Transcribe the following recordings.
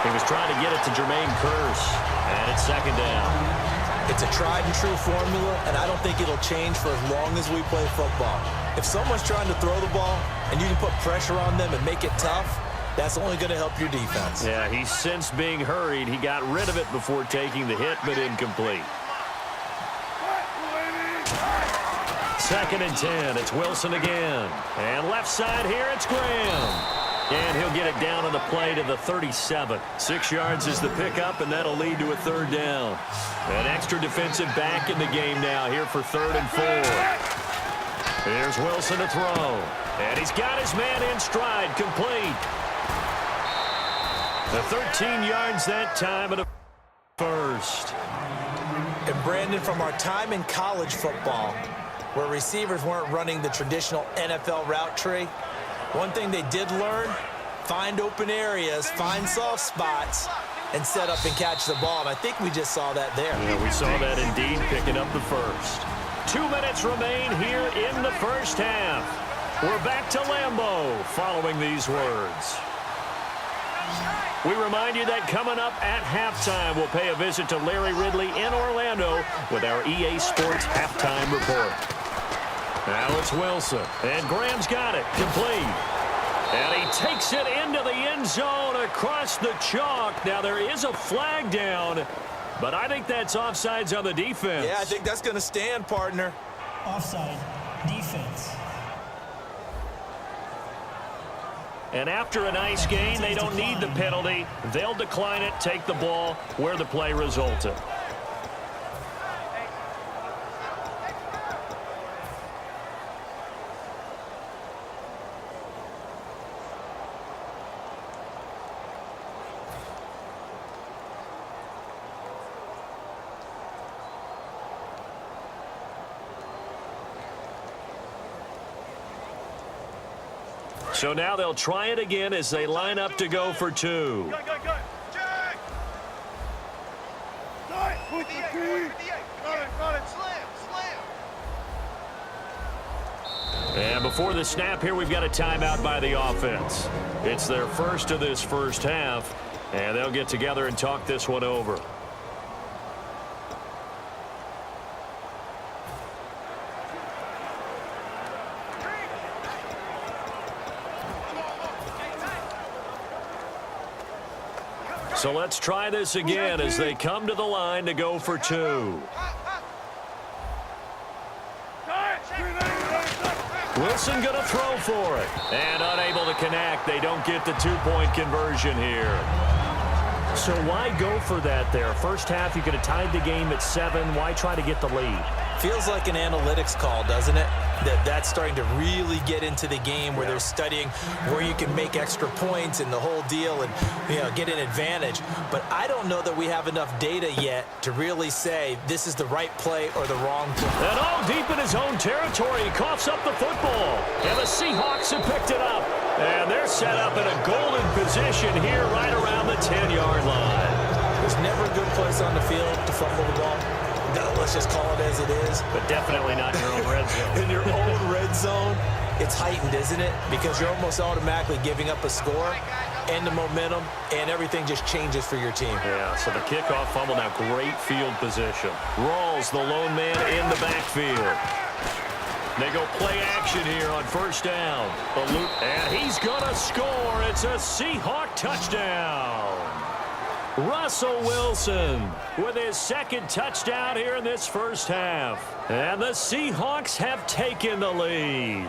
He was trying to get it to Jermaine Kearse, and it's second down. It's a tried-and-true formula, and I don't think it'll change for as long as we play football. If someone's trying to throw the ball and you can put pressure on them and make it tough, that's only going to help your defense. Yeah, he's since being hurried. He got rid of it before taking the hit, but incomplete. Second and 10. It's Wilson again. And left side here, it's Graham. And he'll get it down on the play to the 37. 6 yards is the pickup, and that'll lead to a third down. An extra defensive back in the game now here for 3rd and 4. Here's Wilson to throw. And he's got his man in stride, complete. The 13 yards that time of the first. And Brandon, from our time in college football, where receivers weren't running the traditional NFL route tree, one thing they did learn, find open areas, find soft spots, and set up and catch the ball. And I think we just saw that there. Yeah, we saw that indeed, picking up the first. 2 minutes remain here in the first half. We're back to Lambeau following these words. We remind you that coming up at halftime, we'll pay a visit to Larry Ridley in Orlando with our EA Sports Halftime Report. Now it's Wilson, and Graham's got it, complete. And he takes it into the end zone across the chalk. Now there is a flag down, but I think that's offsides on the defense. Yeah, I think that's going to stand, partner. Offside, defense. And after a nice gain, they don't need the penalty. They'll decline it, take the ball where the play resulted. So now they'll try it again as they line up to go for 2. And before the snap here, we've got a timeout by the offense. It's their first of this first half, and they'll get together and talk this one over. So let's try this again as they come to the line to go for 2. Wilson going to throw for it. And unable to connect. They don't get the 2-point conversion here. So why go for that there? First half, you could have tied the game at 7. Why try to get the lead? Feels like an analytics call, doesn't it? That's starting to really get into the game where they're studying where you can make extra points and the whole deal and, get an advantage. But I don't know that we have enough data yet to really say this is the right play or the wrong play. And all deep in his own territory, he coughs up the football. And the Seahawks have picked it up. And they're set up in a golden position here right around the 10-yard line. There's never a good place on the field to fumble the ball. Let's just call it as it is. But definitely not in your own red zone. In your own red zone, it's heightened, isn't it? Because you're almost automatically giving up a score and the momentum, and everything just changes for your team. Yeah, so the kickoff fumble, now great field position. Rawls, the lone man in the backfield. They go play action here on first down. And he's going to score. It's a Seahawk touchdown. Russell Wilson with his second touchdown here in this first half. And the Seahawks have taken the lead.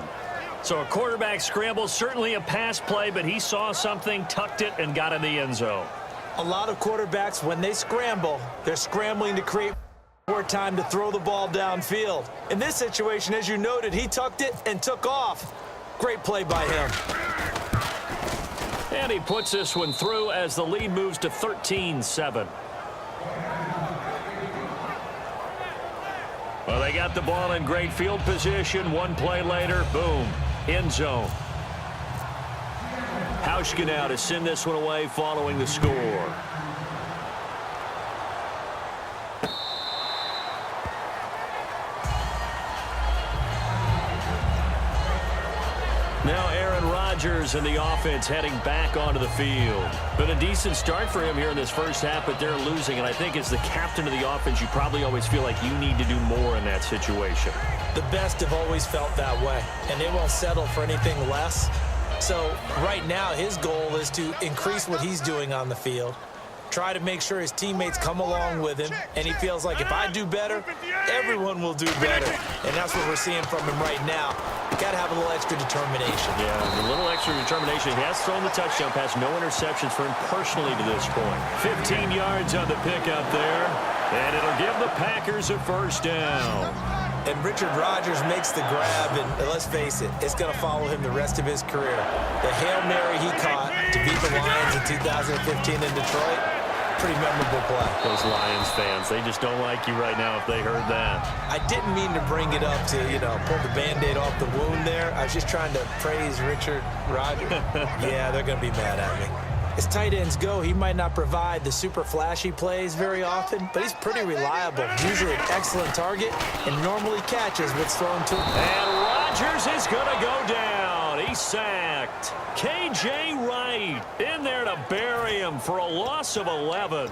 So a quarterback scramble, certainly a pass play, but he saw something, tucked it, and got in the end zone. A lot of quarterbacks, when they scramble, they're scrambling to create more time to throw the ball downfield. In this situation, as you noted, he tucked it and took off. Great play by him. And he puts this one through as the lead moves to 13-7. Well, they got the ball in great field position. One play later, boom, end zone. Hauschka now to send this one away following the score. Now Aaron Rodgers Rodgers and the offense heading back onto the field. Been a decent start for him here in this first half, but they're losing. And I think as the captain of the offense, you probably always feel like you need to do more in that situation. The best have always felt that way, and they won't settle for anything less. So right now, his goal is to increase what he's doing on the field, try to make sure his teammates come along with him, and he feels like if I do better, everyone will do better. And that's what we're seeing from him right now. Got to have a little extra determination. Yeah, a little extra determination. He has thrown the touchdown pass, no interceptions for him personally to this point. 15 yards on the pickup there, and it'll give the Packers a first down. And Richard Rodgers makes the grab, and let's face it, it's going to follow him the rest of his career. The Hail Mary he caught to beat the Lions in 2015 in Detroit, pretty memorable play. Those Lions fans, they just don't like you right now if they heard that. I didn't mean to bring it up to, pull the Band-Aid off the wound there. I was just trying to praise Richard Rodgers. Yeah, they're going to be mad at me. As tight ends go, he might not provide the super flashy plays very often, but he's pretty reliable, usually an excellent target, and normally catches what's thrown to him. And Rodgers is going to go down. He's sacked. K.J. Wright in there to bury him for a loss of 11.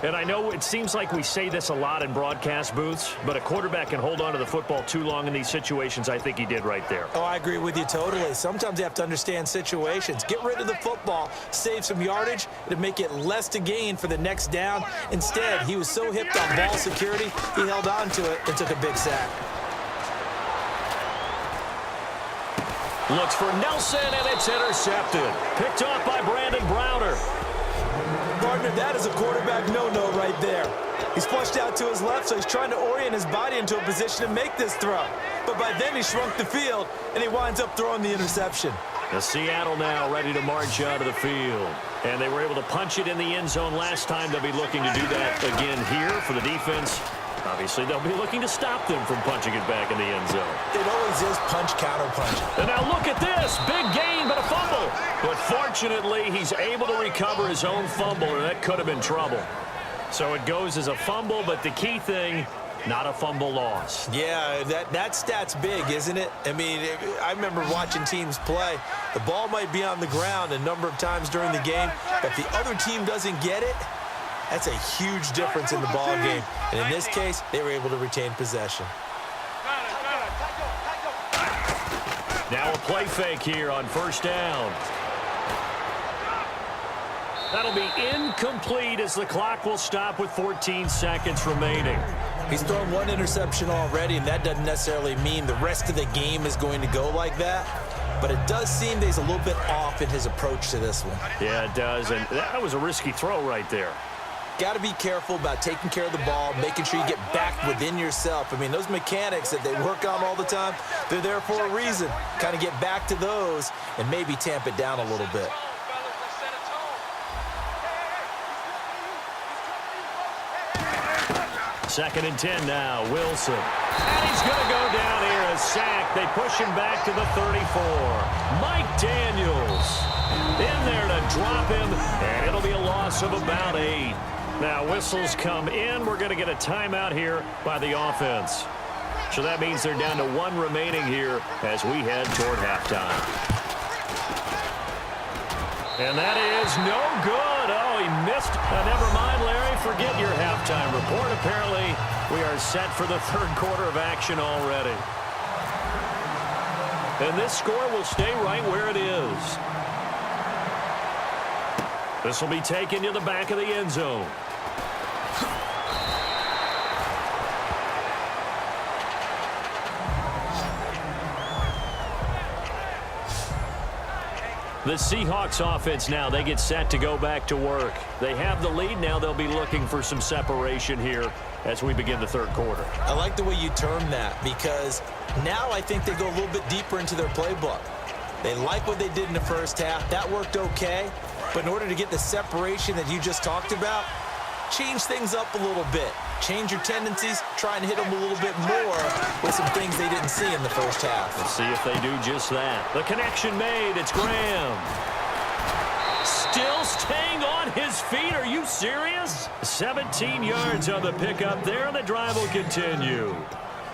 And I know it seems like we say this a lot in broadcast booths, but a quarterback can hold on to the football too long in these situations. I think he did right there. Oh, I agree with you totally. Sometimes you have to understand situations. Get rid of the football, save some yardage to make it less to gain for the next down. Instead, he was so hipped on ball security, he held on to it and took a big sack. Looks for Nelson, and it's intercepted. Picked off by Brandon Browner. Partner, that is a quarterback no-no right there. He's flushed out to his left, so he's trying to orient his body into a position to make this throw. But by then, he shrunk the field, and he winds up throwing the interception. The Seattle now ready to march out of the field. And they were able to punch it in the end zone last time. They'll be looking to do that again here for the defense. Obviously, they'll be looking to stop them from punching it back in the end zone. It always is punch, counter punch. And now look at this. Big gain, but a fumble. But fortunately, he's able to recover his own fumble, and that could have been trouble. So it goes as a fumble, but the key thing, not a fumble loss. Yeah, that stat's big, isn't it? I mean, I remember watching teams play. The ball might be on the ground a number of times during the game, but if the other team doesn't get it, that's a huge difference in the ball game. And in this case, they were able to retain possession. Now a play fake here on first down. That'll be incomplete as the clock will stop with 14 seconds remaining. He's thrown one interception already, and that doesn't necessarily mean the rest of the game is going to go like that. But it does seem that he's a little bit off in his approach to this one. Yeah, it does. And that was a risky throw right there. Got to be careful about taking care of the ball, making sure you get back within yourself. I mean, those mechanics that they work on all the time, they're there for a reason. Kind of get back to those and maybe tamp it down a little bit. Second and 10 now, Wilson. And he's going to go down here, a sack. They push him back to the 34. Mike Daniels in there to drop him, and it'll be a loss of about 8. Now, whistles come in. We're going to get a timeout here by the offense. So that means they're down to 1 remaining here as we head toward halftime. And that is no good. Oh, he missed. Never mind, Larry. Forget your halftime report. Apparently, we are set for the third quarter of action already. And this score will stay right where it is. This will be taken to the back of the end zone. The Seahawks offense now, they get set to go back to work. They have the lead now. They'll be looking for some separation here as we begin the third quarter. I like the way you term that because now I think they go a little bit deeper into their playbook. They like what they did in the first half. That worked okay. But in order to get the separation that you just talked about, change things up a little bit. Change your tendencies, try and hit them a little bit more with some things they didn't see in the first half. Let's see if they do just that. The connection made. It's Graham. Still staying on his feet. Are you serious? 17 yards on the pickup there, and the drive will continue.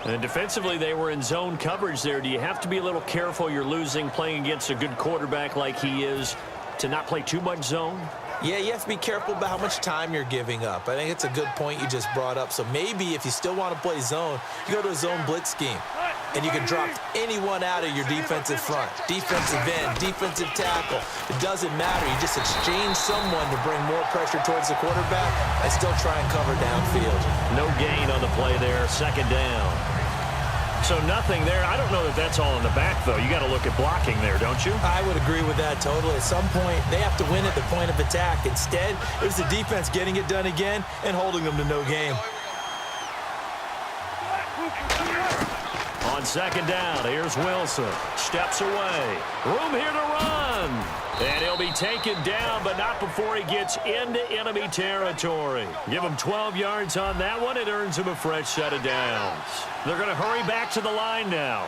And defensively, they were in zone coverage there. Do you have to be a little careful? You're losing playing against a good quarterback like he is to not play too much zone? Yeah, you have to be careful about how much time you're giving up. I think it's a good point you just brought up. So maybe if you still want to play zone, you go to a zone blitz scheme. And you can drop anyone out of your defensive front. Defensive end, defensive tackle. It doesn't matter. You just exchange someone to bring more pressure towards the quarterback and still try and cover downfield. No gain on the play there. Second down. So nothing there. I don't know that that's all in the back, though. You got to look at blocking there, don't you? I would agree with that totally. At some point, they have to win at the point of attack. Instead, it was the defense getting it done again and holding them to no gain. On second down, here's Wilson. Steps away. Room here to run. And he'll be taken down, but not before he gets into enemy territory. Give him 12 yards on that one. It earns him a fresh set of downs. They're going to hurry back to the line now.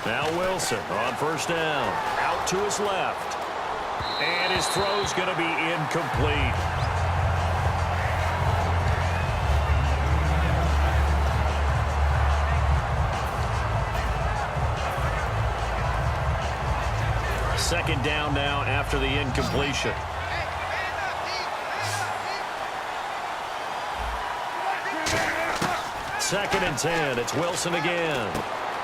Now Wilson on first down. Out to his left. And his throw's going to be incomplete. Second down now after the incompletion. Second and 10. It's Wilson again.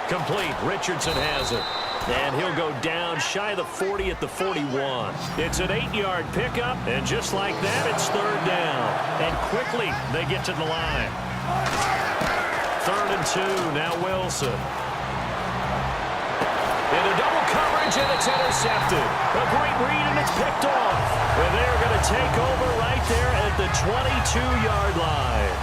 Complete. Richardson has it. And he'll go down shy of the 40 at the 41. It's an 8-yard pickup, and just like that, it's third down. And quickly, they get to the line. Third and 2. Now Wilson. Into double coverage, and it's intercepted. A great read, and it's picked off. And they're going to take over right there at the 22-yard line.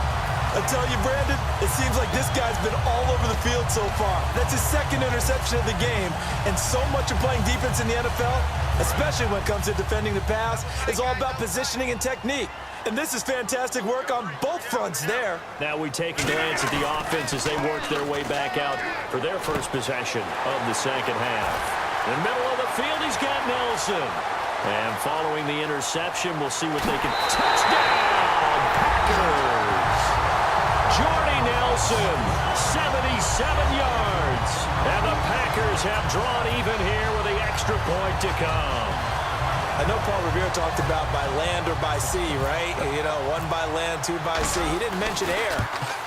I tell you, Brandon, it seems like this guy's been all over the field so far. That's his second interception of the game. And so much of playing defense in the NFL, especially when it comes to defending the pass, is all about positioning and technique. And this is fantastic work on both fronts there. Now we take a glance at the offense as they work their way back out for their first possession of the second half. In the middle of the field, he's got Nelson. And following the interception, we'll see what they can. Touchdown, Packers! Jordy Nelson, 77 yards. And the Packers have drawn even here with the extra point to come. I know Paul Revere talked about by land or by sea, right? You know, one by land, two by sea. He didn't mention air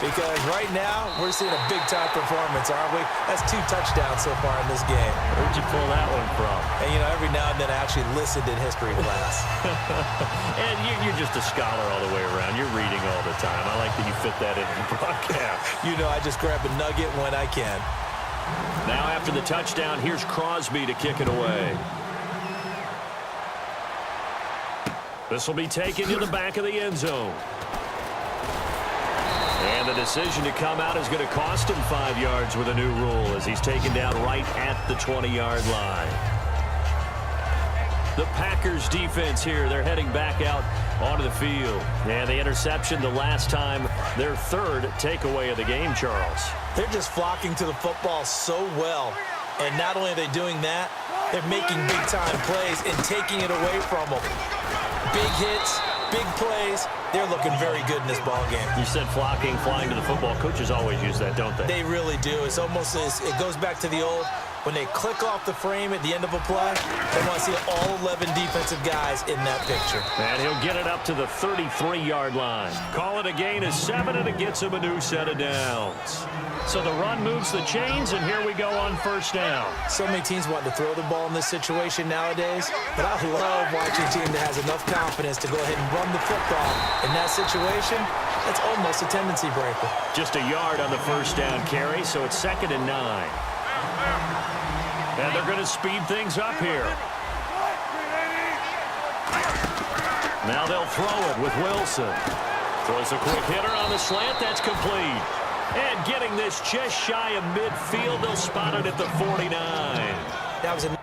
because right now we're seeing a big-time performance, aren't we? That's 2 touchdowns so far in this game. Where'd you pull that one from? And, you know, every now and then I actually listened in history class. And you're just a scholar all the way around. You're reading all the time. I like that you fit that into the broadcast. You know, I just grab a nugget when I can. Now after the touchdown, here's Crosby to kick it away. This will be taken to the back of the end zone. And the decision to come out is going to cost him 5 yards with a new rule as he's taken down right at the 20-yard line. The Packers defense here, they're heading back out onto the field. And the interception the last time, their third takeaway of the game, Charles. They're just flocking to the football so well. And not only are they doing that, they're making big-time plays and taking it away from them. Big hits, big plays. They're looking very good in this ball game. You said flocking, flying to the football. Coaches always use that, don't they? They really do. It's almost it goes back to the old, when they click off the frame at the end of a play, they want to see all 11 defensive guys in that picture. And he'll get it up to the 33-yard line. Call it a gain of 7, and it gets him a new set of downs. So the run moves the chains, and here we go on first down. So many teams want to throw the ball in this situation nowadays, but I love watching a team that has enough confidence to go ahead and run the football. In that situation, that's almost a tendency breaker. Just a yard on the first down carry, so it's 2nd and 9. And they're going to speed things up here. Now they'll throw it with Wilson. Throws a quick hitter on the slant. That's complete. And getting this just shy of midfield, they'll spot it at the 49. That was a